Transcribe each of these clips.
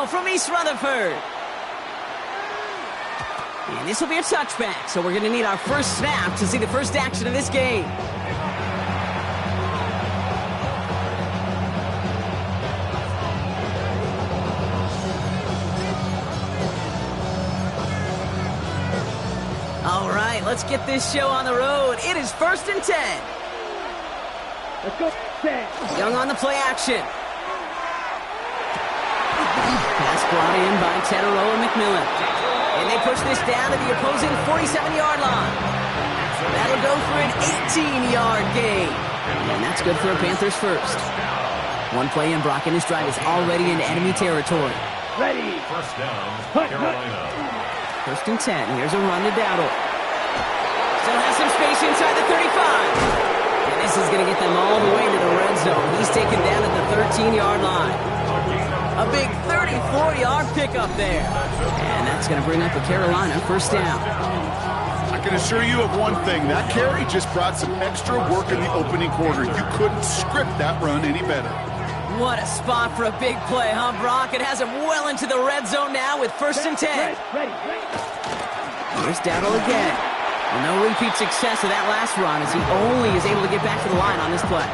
go from East Rutherford. And this will be a touchback, so we're going to need our first snap to see the first action of this game. All right, let's get this show on the road. It is 1st and 10. Let's go. 10. Young on the play action. Pass brought in by Tedoroa McMillan. And they push this down to the opposing 47-yard line. That'll go for an 18-yard gain. And that's good for a Panthers first. One play in, Brock in his drive is already in enemy territory. Ready. First down, Carolina. 1st and 10. Here's a run to Dowdle. Still has some space inside the 35. And this is going to get them all the way to the red zone. He's taken down at the 13-yard line. A big 34-yard pickup there. And that's going to bring up a Carolina first down. I can assure you of one thing. That carry just brought some extra work in the opening quarter. You couldn't script that run any better. What a spot for a big play, huh, Brock? It has him well into the red zone now with 1st and 10. Ready. Here's Dowdle again. Well, no repeat success of that last run as he only is able to get back to the line on this play.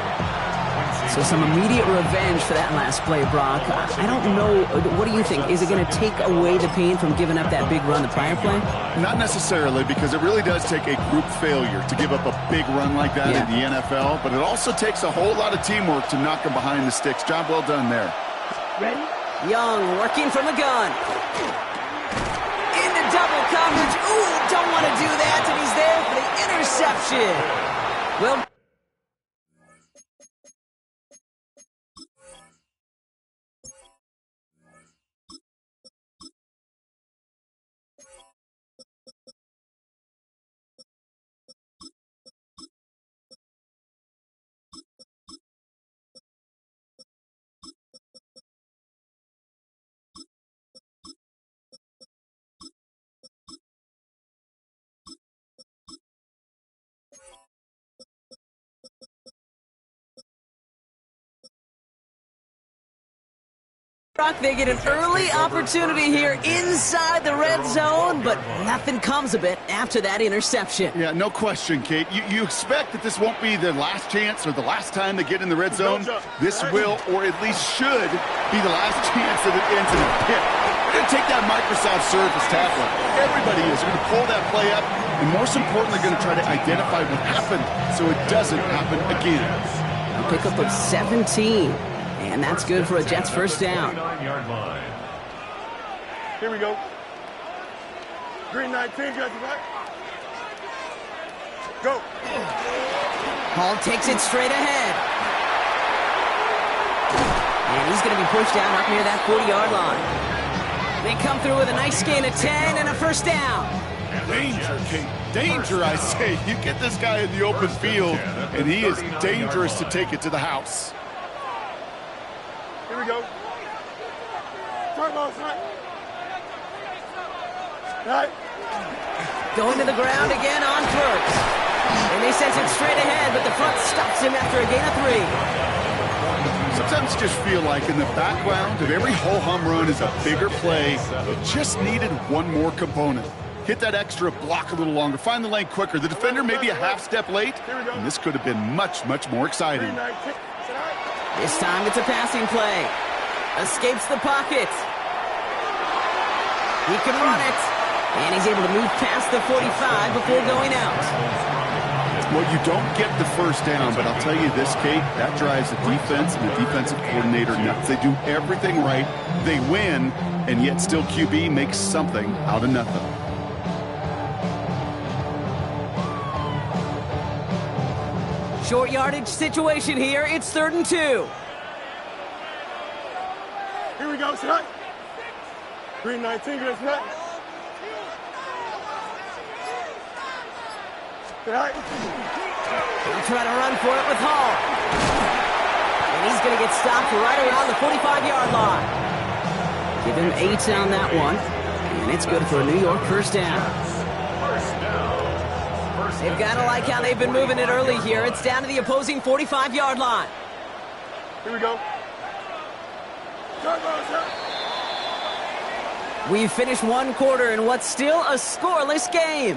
So some immediate revenge for that last play, Brock. I don't know. What do you think? Is it going to take away the pain from giving up that big run the prior play? Not necessarily, because it really does take a group failure to give up a big run like that in the NFL, but it also takes a whole lot of teamwork to knock him behind the sticks. Job well done there. Ready. Young working from the gun. Into double coverage. Ooh, don't want to do that, and he's there for the interception. Well, Brock, they get an early opportunity here inside the red zone, but nothing comes of it after that interception. Yeah, no question, Kate. You expect that this won't be their last chance or the last time they get in the red zone. This will, or at least should, be the last chance that it ends in a pick. They're going to take that Microsoft Surface tablet. Everybody is. They're going to pull that play up, and most importantly, going to try to identify what happened so it doesn't happen again. A pickup of 17. And that's good for a Jets first down. Here we go. Green 19, Jets right. Go. Hall takes it straight ahead. And he's going to be pushed down up near that 40-yard line. They come through with a nice gain of 10 and a first down. Danger, Kate. Danger, I say. You get this guy in the open field, and he is dangerous to take it to the house. Here we go. Turbo, son. Right. Going to the ground again on first. And they send it straight ahead, but the front stops him after a gain of 3. Sometimes you just feel like in the background of every ho-hum run is a bigger play. It just needed one more component. Hit that extra block a little longer. Find the lane quicker. The defender may be a half step late, and this could have been much, much more exciting. This time it's a passing play. Escapes the pocket. He can run it. And he's able to move past the 45 before going out. Well, you don't get the first down, but I'll tell you this, Kate, that drives the defense and the defensive coordinator nuts. They do everything right. They win, and yet still QB makes something out of nothing. Short yardage situation here. It's 3rd and 2. Here we go, son. Green 19, good son. Right. He'll try to run for it with Hall. And he's going to get stopped right around the 45-yard line. Give him 8 on that one. And it's good for a New York first down. They've got to like how they've been moving it early here. It's down to the opposing 45-yard line. Here we go. We've finished one quarter in what's still a scoreless game.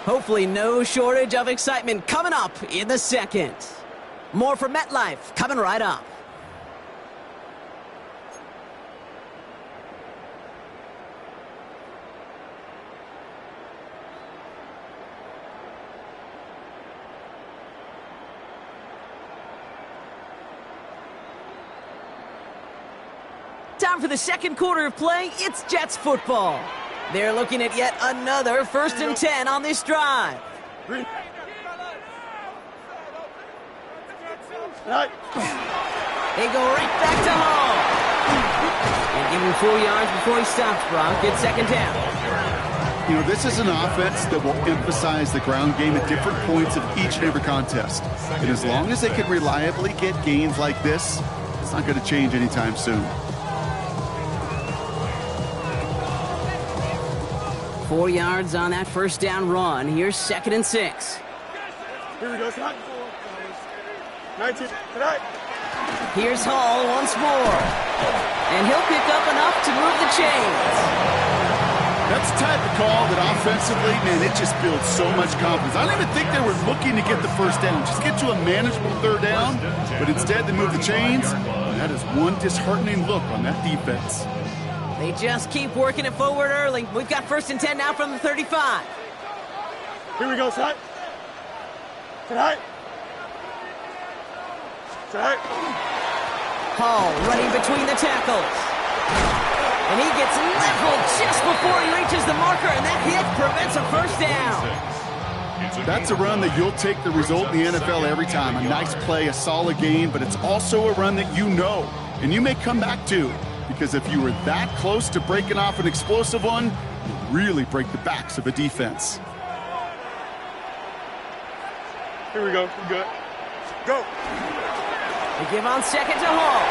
Hopefully no shortage of excitement coming up in the second. More from MetLife coming right up. Time for the second quarter of play. It's Jets football. They're looking at yet another 1st and 10 on this drive. Right. They go right back to Hall. And give him 4 yards before he stops, Brock. It's second down. You know, this is an offense that will emphasize the ground game at different points of each and every contest. And as long as they can reliably get gains like this, it's not going to change anytime soon. 4 yards on that first down run. Here's 2nd and 6. Here we go, tonight. 19, tonight. Here's Hall once more. And he'll pick up enough to move the chains. That's the type of call that offensively, man, it just builds so much confidence. I don't even think they were looking to get the first down. Just get to a manageable 3rd down. But instead, they move the chains. And that is one disheartening look on that defense. They just keep working it forward early. We've got 1st and 10 now from the 35. Here we go, tonight. Tonight. Tonight. Hall running between the tackles. And he gets leveled just before he reaches the marker, and that hit prevents a first down. That's a run that you'll take the result in the NFL every time. A nice play, a solid game, but it's also a run that you know, and you may come back to. Because if you were that close to breaking off an explosive one, you really break the backs of a defense. Here we go. We good. Go. They give on 2nd to Hall.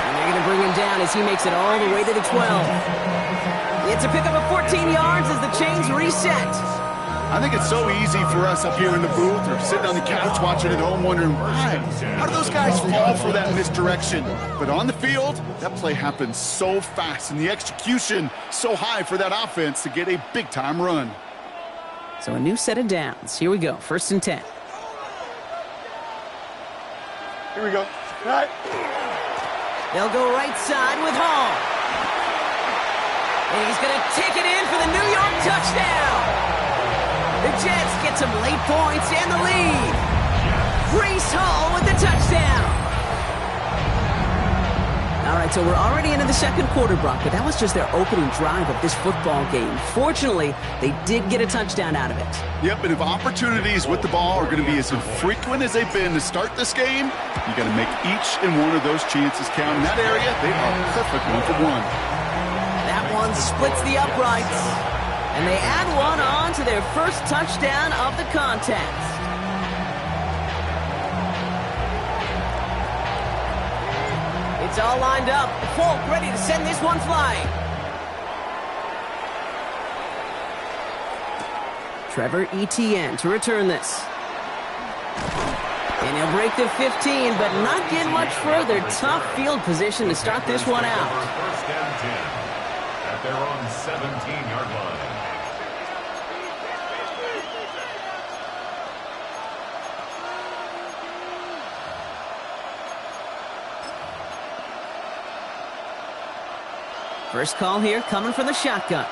And they're going to bring him down as he makes it all the way to the 12. It's a pickup of 14 yards as the chains reset. I think it's so easy for us up here in the booth or sitting on the couch watching at home wondering why. How do those guys fall for that misdirection? But on the field, that play happens so fast and the execution so high for that offense to get a big-time run. So a new set of downs. Here we go. 1st and 10. Here we go. Right. They'll go right side with Hall. And he's going to take it in for the New York touchdown. The Jets get some late points and the lead. Breece Hall with the touchdown. All right, so we're already into the second quarter, Brock, but that was just their opening drive of this football game. Fortunately, they did get a touchdown out of it. Yep, and if opportunities with the ball are going to be as infrequent as they've been to start this game, you got to make each and one of those chances count. In that area, they are perfect 1-for-1. That one splits the uprights. And they add one on to their first touchdown of the contest. It's all lined up. Folk ready to send this one flying. Trevor Etienne to return this. And he'll break the 15, but not get much further. Tough field position to start this one out. 1st and 10 at their own 17-yard line. First call here coming from the shotgun.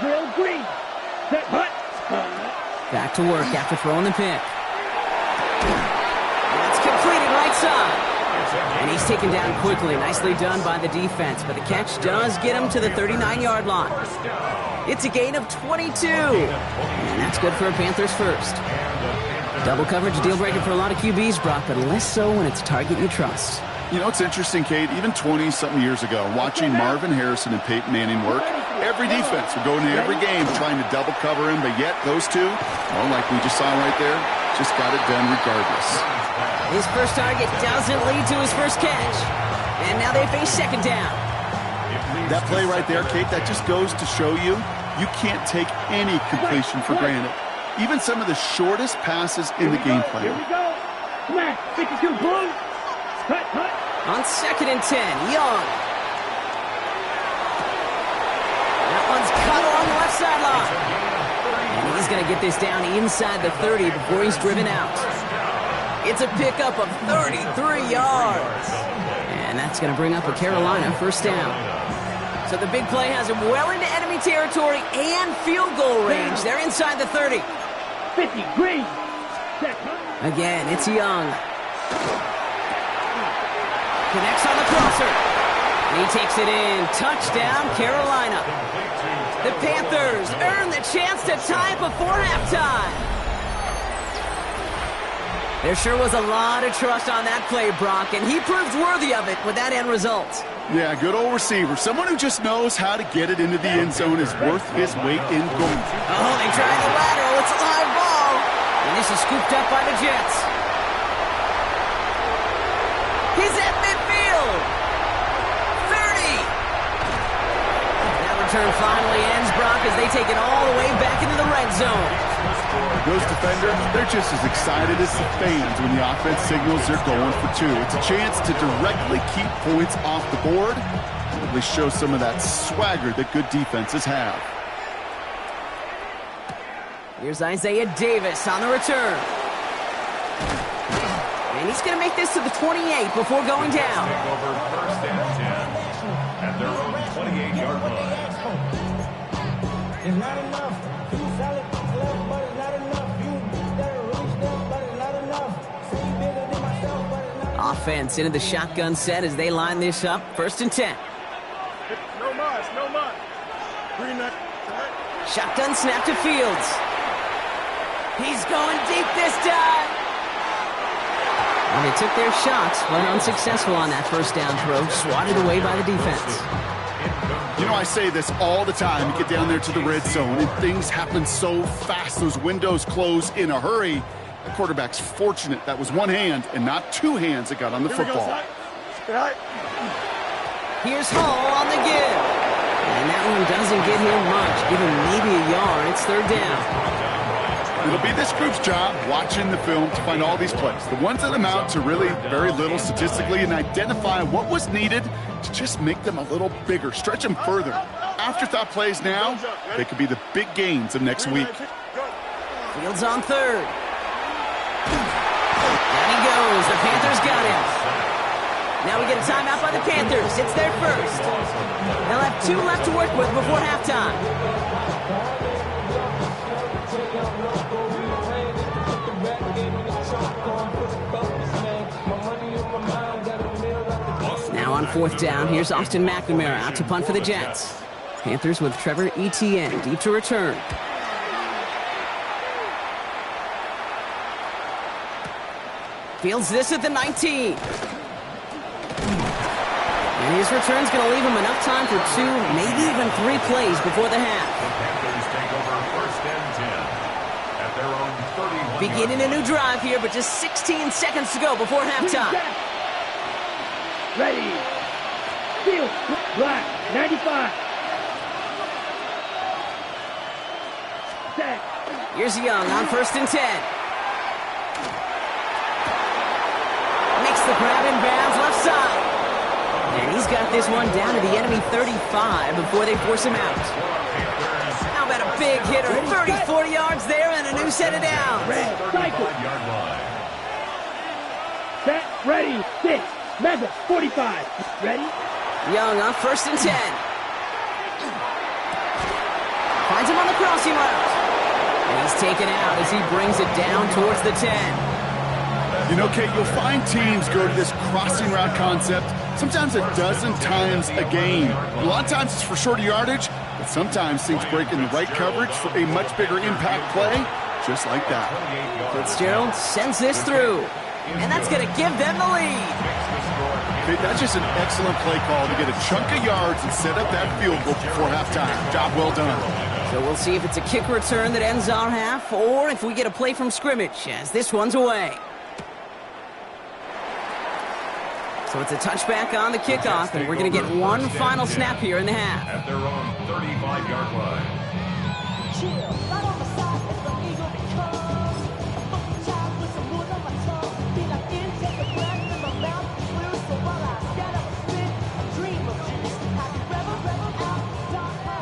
Drill green. Set hut. Back to work after throwing the pick. It's completed right side. And he's taken down quickly. Nicely done by the defense. But the catch does get him to the 39-yard line. It's a gain of 22. And that's good for a Panthers first. Double coverage, deal breaker for a lot of QBs, Brock, but less so when it's a target you trust. You know, it's interesting, Kate, even 20-something years ago, watching Marvin Harrison and Peyton Manning work, every defense would go into every game trying to double cover him, but yet those two, well, like we just saw right there, just got it done regardless. His first target doesn't lead to his first catch. And now they face 2nd down. That play right there, Kate, that just goes to show you, you can't take any completion for granted. Even some of the shortest passes in the game plan. Here we go. Come on. 52 blue. Cut. On 2nd and 10, Young. That one's cut along the left sideline. And he's going to get this down inside the 30 before he's driven out. It's a pickup of 33 yards. And that's going to bring up a Carolina first down. So the big play has him well into enemy territory and field goal range. They're inside the 30. 50, green. Again, it's Young. Connects on the crosser. And he takes it in. Touchdown, Carolina. The Panthers earn the chance to tie before halftime. There sure was a lot of trust on that play, Brock, and he proved worthy of it with that end result. Yeah, good old receiver. Someone who just knows how to get it into the end zone is worth his weight in gold. Oh, they try the lateral. It's a live ball. And this is scooped up by the Jets. He's at midfield. 30. That return finally ends, Brock, as they take it all the way back into the red zone. Those defenders, they're just as excited as the fans when the offense signals they're going for two. It's a chance to directly keep points off the board and at least show some of that swagger that good defenses have. Here's Isaiah Davis on the return. And he's going to make this to the 28 before going down. Take over 1st and 10 at their own 28-yard line. It's not enough. You solid left, but it's not enough. You better reach them, but it's not enough. Say you bigger than myself, but it's not enough. Offense into the shotgun set as they line this up. 1st and 10. No mas, no mas. Green night. Shotgun snap to Fields. He's going deep this time. And they took their shots, but unsuccessful on that first down throw, swatted away by the defense. You know, I say this all the time. You get down there to the red zone, and things happen so fast. Those windows close in a hurry. The quarterback's fortunate that was one hand and not two hands that got on the football. Here's Hall on the give. And that one doesn't get him much. Give him maybe a yard. It's 3rd down. It'll be this group's job watching the film to find all these plays, the ones that amount to really very little statistically, and identify what was needed to just make them a little bigger, stretch them further. Afterthought plays now, they could be the big gains of next week. Fields on 3rd. Down he goes. The Panthers got him. Now we get a timeout by the Panthers. It's their first. They'll have 2 left to work with before halftime. Now on 4th down, here's Austin McNamara out to punt for the Jets. Panthers with Trevor Etienne deep to return. Fields this at the 19. And his return's going to leave him enough time for 2, maybe even 3 plays before the half. Panthers take over 1st and 10 at their own 31. Beginning a new drive here, but just 16 seconds to go before halftime. Ready. Field. Black. 95. Set. Here's Young on 1st and 10. Makes the grab in bounds left side. And he's got this one down to the enemy 35 before they force him out. How about a big hitter? 30, 40 yards there and a new set of downs. Cycle. Set. Ready. 6. Mega. 45. Ready. Young on 1st and 10. Finds him on the crossing route. And he's taken out as he brings it down towards the 10. You know, Kate, you'll find teams go to this crossing route concept sometimes a dozen times a game. A lot of times it's for shorter yardage, but sometimes things break in the right coverage for a much bigger impact play, just like that. Fitzgerald sends this through, and that's going to give them the lead. Kate, that's just an excellent play call to get a chunk of yards and set up that field goal before halftime. Job well done. So we'll see if it's a kick return that ends our half, or if we get a play from scrimmage, as this one's away. So it's a touchback on the kickoff, and we're going to get one final snap here in the half. At their own 35-yard line.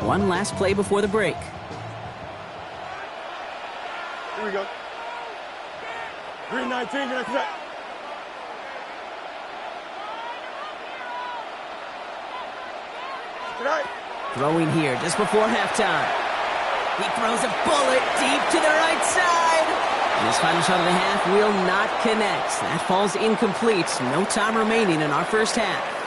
One last play before the break. Here we go. Green 19, get that. Tonight. Throwing here just before halftime. He throws a bullet deep to the right side. And his final shot of the half will not connect. That falls incomplete. No time remaining in our first half.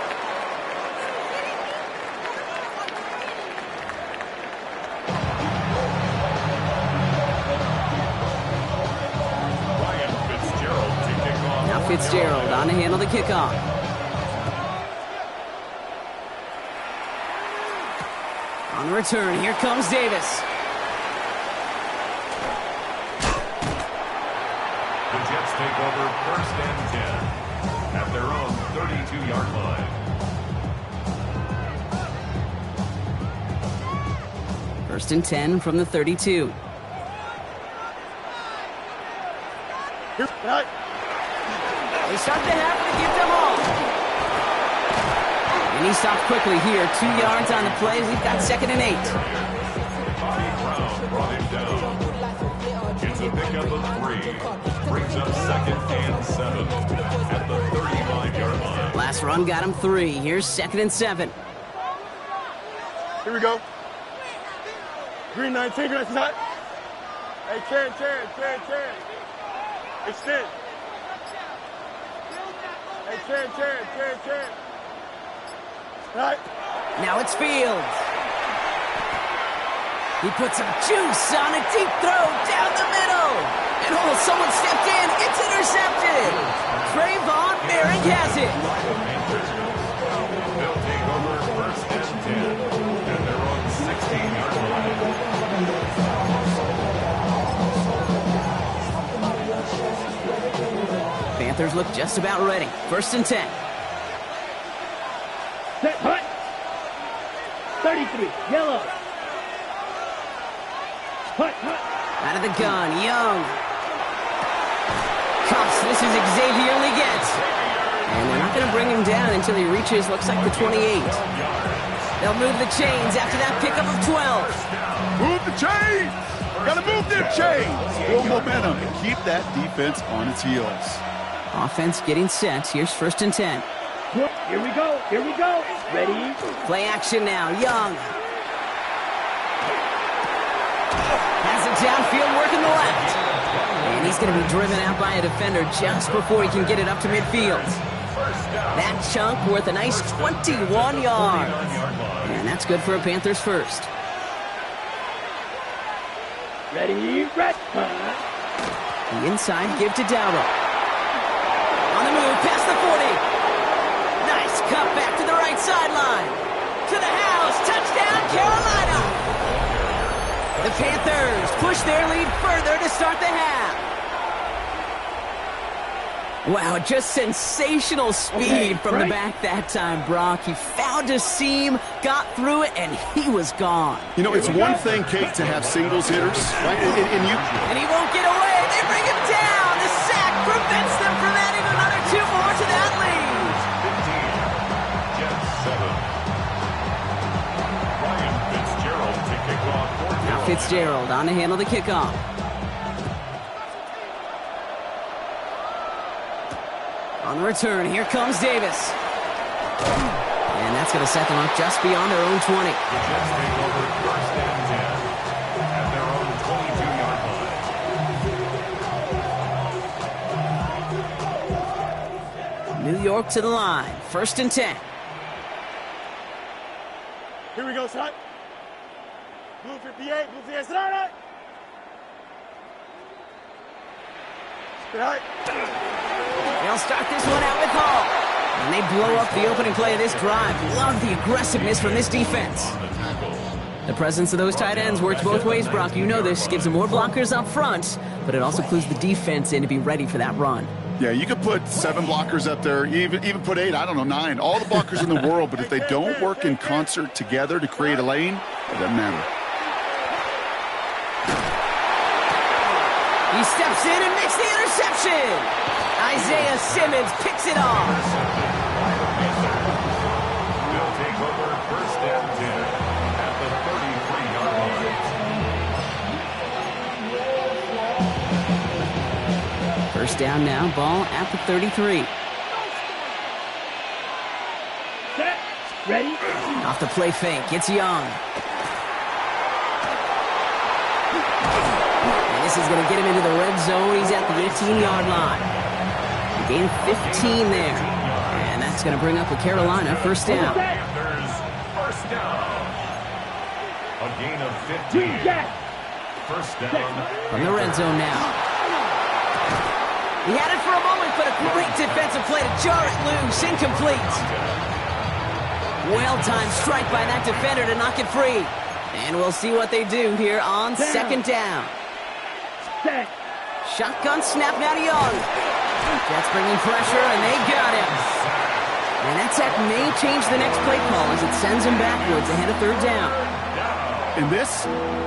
Now Fitzgerald on to handle the kickoff. On the return, here comes Davis. The Jets take over 1st and 10 at their own 32-yard line. 1st and 10 from the 32. Here, tonight. They start the half to give them all. And he stops quickly here. 2 yards on the play. We've got 2nd and 8. Bobby Brown brought him down. It's a pickup of 3. Brings up 2nd and 7 at the 35-yard line. Last run got him 3. Here's 2nd and 7. Here we go. Green 19, get that. Hey, Chan. Extend. Hey, Chan. Right. Now it's Fields. He puts some juice on a deep throw down the middle. And someone stepped in. It's intercepted. Trayvon Merrick has it. They'll take over 1st and 10 at their own 16-yard line. Panthers look just about ready. 1st and 10. Set, hut. 33, yellow. Hut. Out of the gun, Young. Cuffs, this is Xavier Leggett. And they're not going to bring him down until he reaches, looks like the 28. They'll move the chains after that pickup of 12. Move the chains! Gotta move them chains! Build momentum and keep that defense on its heels. Offense getting set. Here's 1st and 10. Here we go. Ready? Play action now. Young. Has it downfield, working the left. And he's going to be driven out by a defender just before he can get it up to midfield. That chunk worth a nice 21 yards. And that's good for a Panthers first. Ready? The inside give to Dowdle. On the move, past the 40. Nice cut back to the right sideline. To the house, touchdown Carolina. The Panthers push their lead further to start the half. Wow, just sensational speed from the back that time, Brock. He found a seam, got through it, and he was gone. You know, it's one thing, Kate, to have singles hitters, right? And he won't get away. They bring him down. The sack prevents them from adding another 2 more to that lead. 15, Jets 7. Ryan Fitzgerald to kick off. Now Fitzgerald on to handle the kickoff. On the return, here comes Davis. And that's going to set them up just beyond their own 20. The Jets take over 1st and 10 at their own 22-yard line. New York to the line. 1st and 10. Here we go, son. Blue 58, blue 58, right. Right. They'll start this one out with Hall. And they blow up the opening play of this drive. Love the aggressiveness from this defense. The presence of those tight ends works both ways, Brock. You know this. Gives them more blockers up front, but it also clues the defense in to be ready for that run. Yeah, you could put 7 blockers up there, even put 8, I don't know, 9. All the blockers in the world, but if they don't work in concert together to create a lane, it doesn't matter. He steps in and makes the interception. Isaiah Simmons picks it off. They'll take over 1st and 10 at the First down now, ball at the 33. Set. Ready? Off the play fake, it's Young. And this is going to get him into the red zone. He's at the 18-yard line. A gain of 15 there. And that's going to bring up a Carolina first down. Panthers, first down. A gain of 15. First down. From the red zone now. He had it for a moment, but a great defensive play to jar it loose. Incomplete. Well-timed strike by that defender to knock it free. And we'll see what they do here on second down. Set. Shotgun snap now to Young. Jets bringing pressure, and they got him. And that sack may change the next play call as it sends him backwards ahead of third down. And this?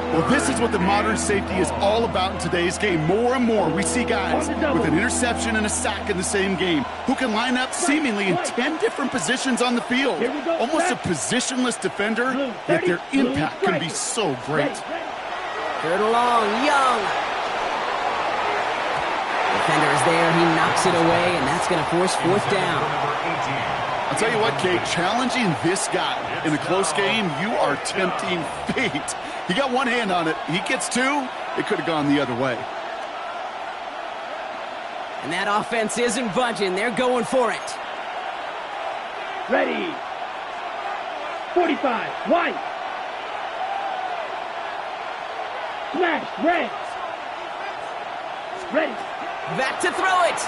Well, this is what the modern safety is all about in today's game. More and more, we see guys with an interception and a sack in the same game who can line up seemingly in 10 different positions on the field. Almost a positionless defender, yet their impact can be so great. Third and long, Young. Defender is there, he knocks it away, and that's going to force fourth down. I'll tell you what, Kate, challenging this guy in a close game, you are tempting fate. He got one hand on it. He gets two, it could have gone the other way. And that offense isn't budging. They're going for it. Ready. 45. White. Smash. Reds. Ready. Back to throw it.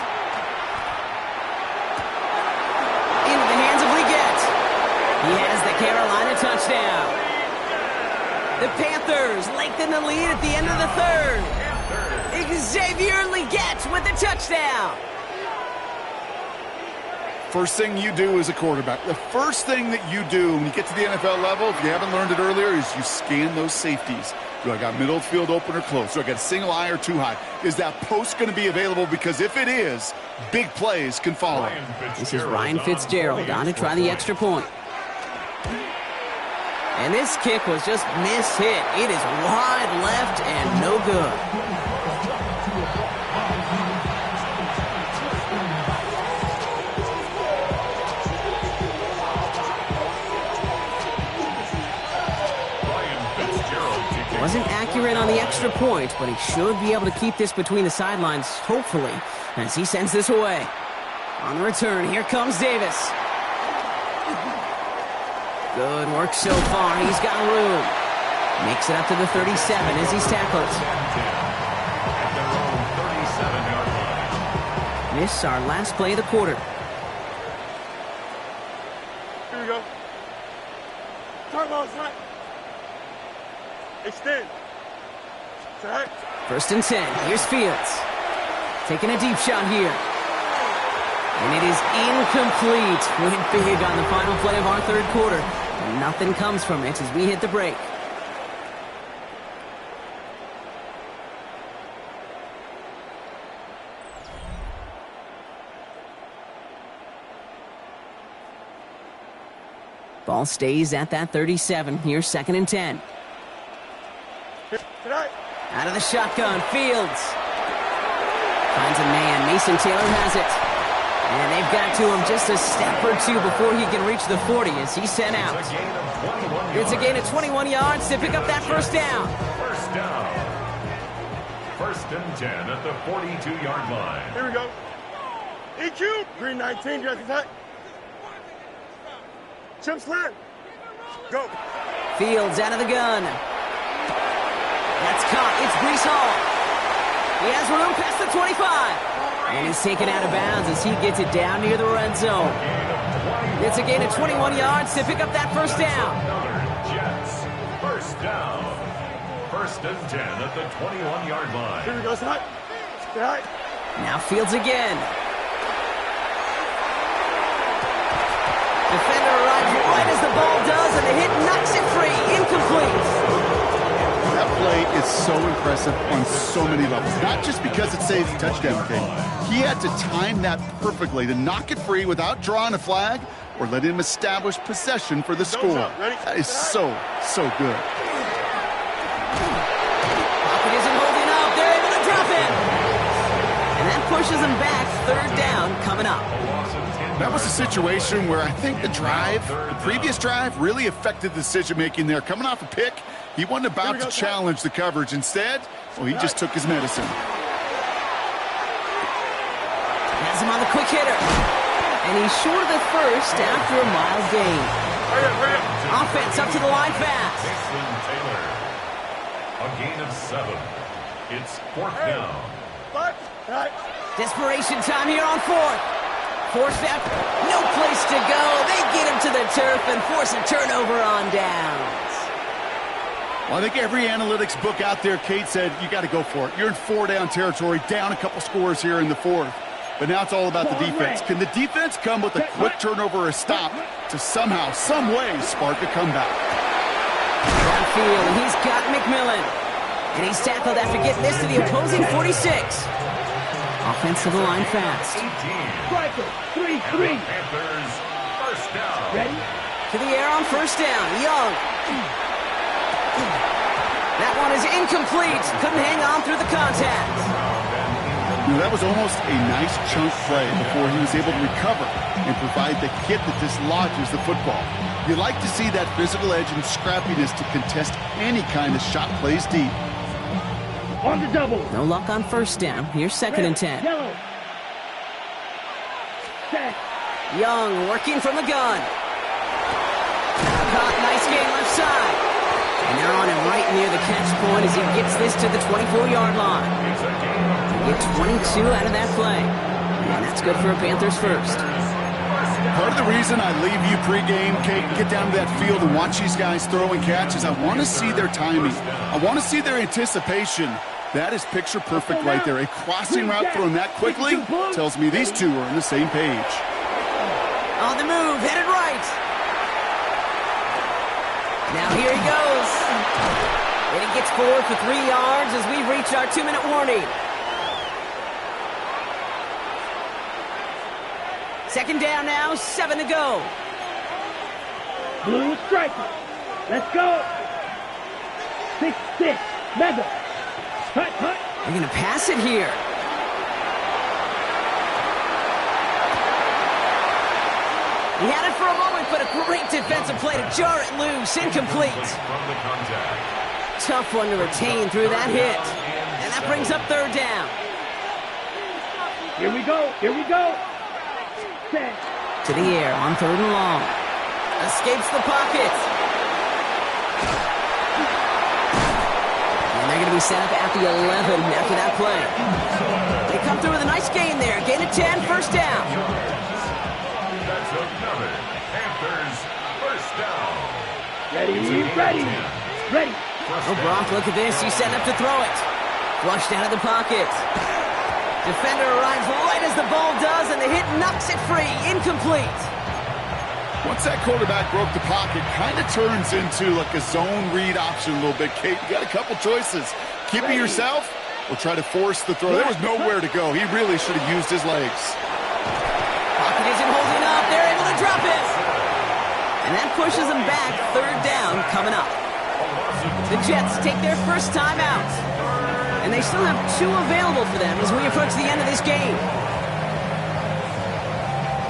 Into the hands of Leggett. He has the Carolina touchdown. The Panthers lengthen the lead at the end of the third. Xavier Leggett with the touchdown. First thing you do as a quarterback, the first thing that you do when you get to the NFL level, if you haven't learned it earlier, is you scan those safeties. Do I got middle field open or close? Do I got a single eye or too high? Is that post going to be available? Because if it is, big plays can follow. This is Ryan Fitzgerald on to try the extra point. And this kick was just mishit. It is wide left and no good. Wasn't accurate on the extra point, but he should be able to keep this between the sidelines, hopefully, as he sends this away. On the return, here comes Davis. Good work so far. He's got room. Makes it up to the 37 as he's tackled. Miss our last play of the quarter. Here we go. Turbo's right. Extend. Set. First and 10. Here's Fields. Taking a deep shot here. And it is incomplete. Went big on the final play of our third quarter. And nothing comes from it as we hit the break. Ball stays at that 37. Here's second and 10. Out of the shotgun, Fields. Finds a man. Mason Taylor has it. And they've got to him just a step or two before he can reach the 40 as he's sent out. It's a gain of 21 yards to pick up that first down. First down. First and 10 at the 42-yard line. Here we go. EQ. Green 19, dress attack. Chip slant. Go. Fields out of the gun. That's caught. It's Brees Hall. He has room past the 25. And he's taken out of bounds as he gets it down near the red zone. It's a gain of 21 yards to pick up that first down. Jets. First down. First and 10 at the 21-yard line. Here we go, side. Side. Now Fields again. Defender arrives right as the ball does, and the hit knocks it free. Incomplete. That play is so impressive on so many levels. Not just because it saves a touchdown, King. He had to time that perfectly to knock it free without drawing a flag or let him establish possession for the score. That is so good. Pocket isn't holding up. They're able to drop it. And that pushes them back. Third down coming up. That was a situation where I think the previous drive, really affected the decision-making there. Coming off a pick, he wasn't about to challenge the coverage. Instead, well, he just took his medicine. Has him on the quick hitter. And he's short of the first after a mile gain. Offense up to the line fast. Taylor. A gain of 7. It's 4th down. Desperation time here on 4th. Forced out. No place to go. They get him to the turf and force a turnover on downs. Well, I think every analytics book out there, Kate, said you got to go for it. You're in 4-down territory, down a couple scores here in the 4th. But now it's all about the defense. Can the defense come with a quick turnover or a stop to somehow, some way, spark a comeback? Downfield, he's got McMillan. And he's tackled after getting this to the opposing 46. Offensive line fast. Striker, 3-3. Panthers, 1st down. Ready? To the air on 1st down. Young. That one is incomplete. Couldn't hang on through the contact. You know, that was almost a nice chunk play before he was able to recover and provide the hit that dislodges the football. You like to see that physical edge and scrappiness to contest any kind of shot plays deep. On the double. No luck on 1st down. Here's 2nd and 10. Yellow. Set. Young working from the gun. Caught, nice game left side. And they're on him right near the catch point as he gets this to the 24-yard line. Get 22 out of that play. And that's good for a Panthers first. Part of the reason I leave you pregame, Kate, and get down to that field and watch these guys throw and catch is I want to see their timing. I want to see their anticipation. That is picture perfect right there. A crossing route thrown that quickly tells me these two are on the same page. On the move, headed right. Now here he goes. And he gets forward for 3 yards as we reach our 2-minute warning. 2nd down now, 7 to go. Blue striker. Let's go. 6-6. Mega. Hut, hut. They're going to pass it here. He had it for a moment, but a great defensive play to jar it loose. Incomplete. Tough one to retain through that hit. And that brings up 3rd down. Here we go. Here we go. Set. To the air on 3rd and long. Escapes the pocket. And they're going to be set up at the 11 after that play. They come through with a nice gain there. Gain of 10, 1st down. That's another Panthers 1st down. Ready. Oh, Brock, look at this. He's setting up to throw it. Flushed out of the pocket. Defender arrives right as the ball does, and the hit knocks it free. Incomplete. Once that quarterback broke the pocket, kind of turns into like a zone read option a little bit, Kate. You got a couple choices. Keep it yourself or try to force the throw. There was nowhere to go. He really should have used his legs. Pocket isn't holding up. They're able to drop it. And that pushes them back. 3rd down coming up. The Jets take their first time out. And they still have 2 available for them as we approach the end of this game.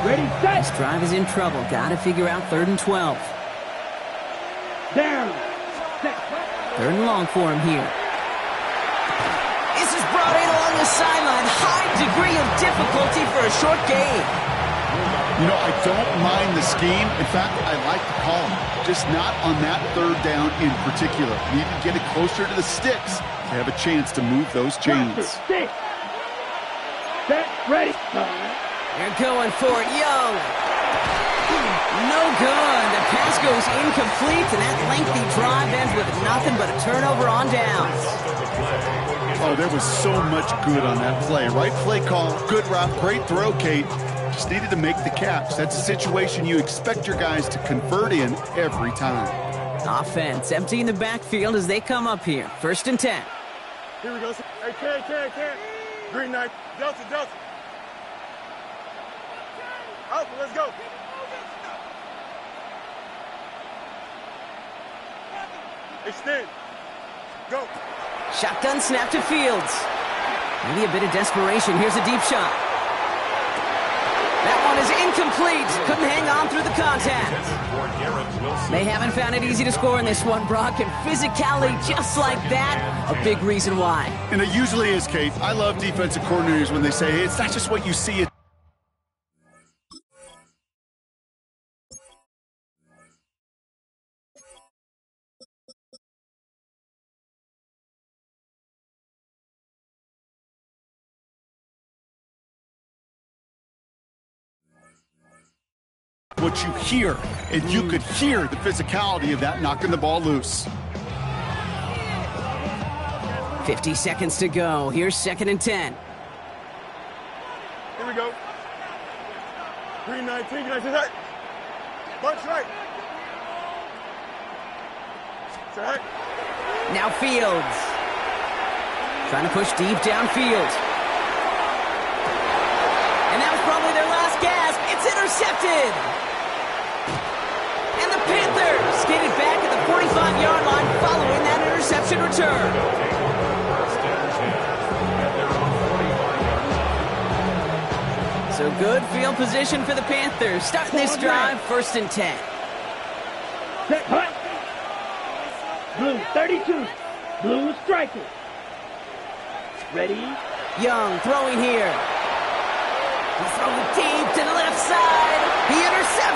Ready, set. This drive is in trouble. Got to figure out 3rd and 12. Down. Set. 3rd and long for him here. This is brought in along the sideline. High degree of difficulty for a short gain. You know, I don't mind the scheme. In fact, I like the call. Just not on that 3rd down in particular. Need to get it closer to the sticks to have a chance to move those chains. Set. Ready. They're going for it. Young. No good. The pass goes incomplete, and that lengthy drive ends with nothing but a turnover on downs. Oh, there was so much good on that play. Right play call, good route, great throw, Kate. Just needed to make the catch. That's a situation you expect your guys to convert in every time. Offense emptying the backfield as they come up here. 1st and 10. Here we go. Hey, can. Green 9. Delta. Alpha, let's go. Extend. Go. Shotgun snap to Fields. Maybe a bit of desperation. Here's a deep shot. That one is incomplete. Couldn't hang on through the contact. They haven't found it easy to score in this one, Brock, and physicality just like that, a big reason why. And it usually is, Kate. I love defensive coordinators when they say, hey, it's not just what you see, it's what you hear, and you could hear the physicality of that knocking the ball loose. 50 seconds to go. Here's 2nd and 10. Here we go. 3-19, can I say that? Bunch right. Say that. Now Fields. Trying to push deep downfield. And that was probably their last gasp. It's intercepted. And the Panthers skated back at the 45-yard line following that interception return. So good field position for the Panthers. Starting this drive, 1st and 10. Set, hut. Blue 32. Blue striker. Ready? Young throwing here. He's throwing deep to the left side. He intercepts.